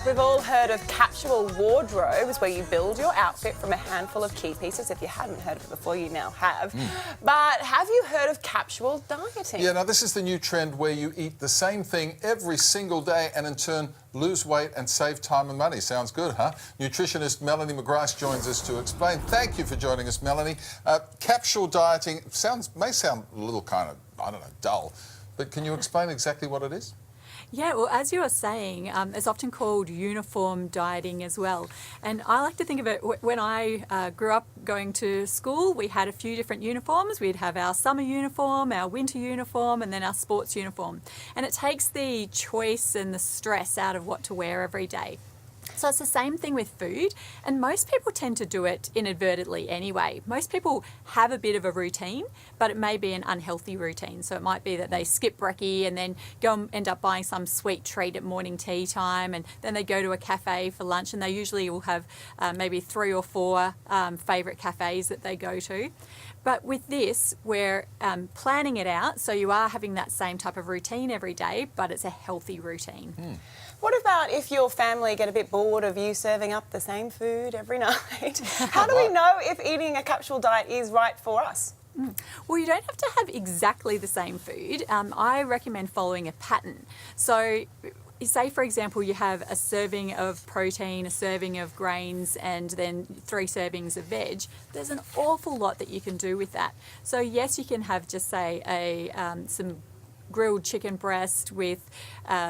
We've all heard of capsule wardrobes, where you build your outfit from a handful of key pieces. If you hadn't heard of it before, you now have. But have you heard of capsule dieting? Yeah, now this is the new trend where you eat the same thing every single day and in turn lose weight and save time and money. Sounds good, huh? Nutritionist Melanie McGrice joins us to explain. Thank you for joining us, Melanie. Capsule dieting may sound a little kind of, I don't know, dull, but can you explain exactly what it is? Yeah, well, as you were saying, it's often called uniform dieting as well. And I like to think of it, when I grew up going to school, we had a few different uniforms. We'd have our summer uniform, our winter uniform, and then our sports uniform. And it takes the choice and the stress out of what to wear every day. So it's the same thing with food, and most people tend to do it inadvertently anyway. Most people have a bit of a routine, but it may be an unhealthy routine. So it might be that they skip brekkie and then go and end up buying some sweet treat at morning tea time, and then they go to a cafe for lunch, and they usually will have maybe 3 or 4 favourite cafes that they go to. But with this, we're planning it out, so you are having that same type of routine every day, but it's a healthy routine. What about if your family get a bit bored of you serving up the same food every night? How do we know if eating a capsule diet is right for us? Well, you don't have to have exactly the same food. I recommend following a pattern. So say, for example, you have a serving of protein, a serving of grains, and then 3 servings of veg. There's an awful lot that you can do with that. So yes, you can have just say some grilled chicken breast with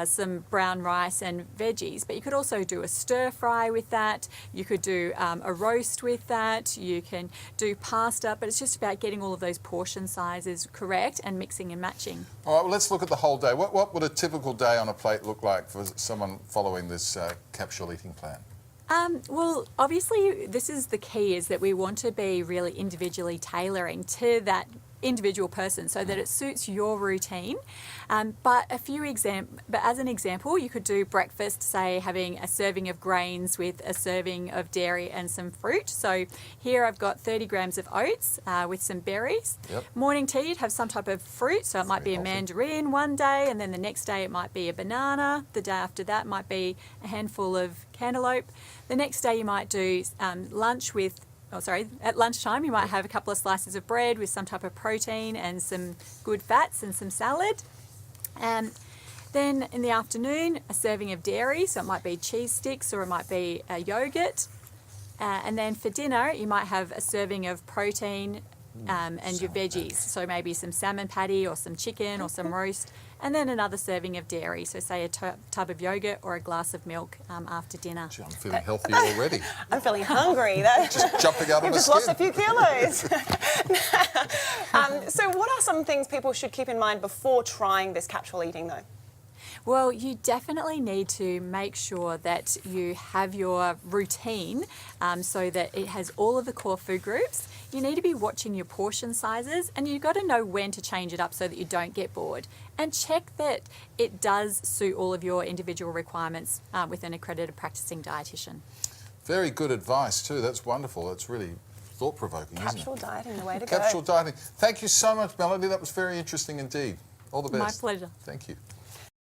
some brown rice and veggies, but you could also do a stir fry with that. You could do a roast with that. You can do pasta, but it's just about getting all of those portion sizes correct and mixing and matching. All right, well, let's look at the whole day. What would a typical day on a plate look like for someone following this capsule eating plan? Well, obviously, this is the key, is that we want to be really individually tailoring to that individual person so that it suits your routine. But as an example, you could do breakfast, say having a serving of grains with a serving of dairy and some fruit. So here I've got 30 grams of oats with some berries. Morning tea, you'd have some type of fruit, so it might be a mandarin one day, and then the next day it might be a banana. The day after that might be a handful of cantaloupe. The next day you might do lunch with at lunchtime you might have a couple of slices of bread with some type of protein and some good fats and some salad. And then in the afternoon, a serving of dairy, so it might be cheese sticks or it might be a yogurt. And then for dinner, you might have a serving of protein and your veggies, so maybe some salmon patty or some chicken or some roast, and then another serving of dairy, so say a tub of yogurt or a glass of milk after dinner. Gee, I'm feeling healthier already. I'm feeling hungry. Just jumping out of my skin. You've just lost a few kilos. So what are some things people should keep in mind before trying this capsule eating, though? Well, you definitely need to make sure that you have your routine so that it has all of the core food groups. You need to be watching your portion sizes, and you've got to know when to change it up so that you don't get bored. And check that it does suit all of your individual requirements with an accredited practicing dietitian. Very good advice too. That's wonderful. That's really thought-provoking, isn't it? Capsule dieting, the way to go. Capsule dieting. Thank you so much, Melanie. That was very interesting indeed. All the best. My pleasure. Thank you.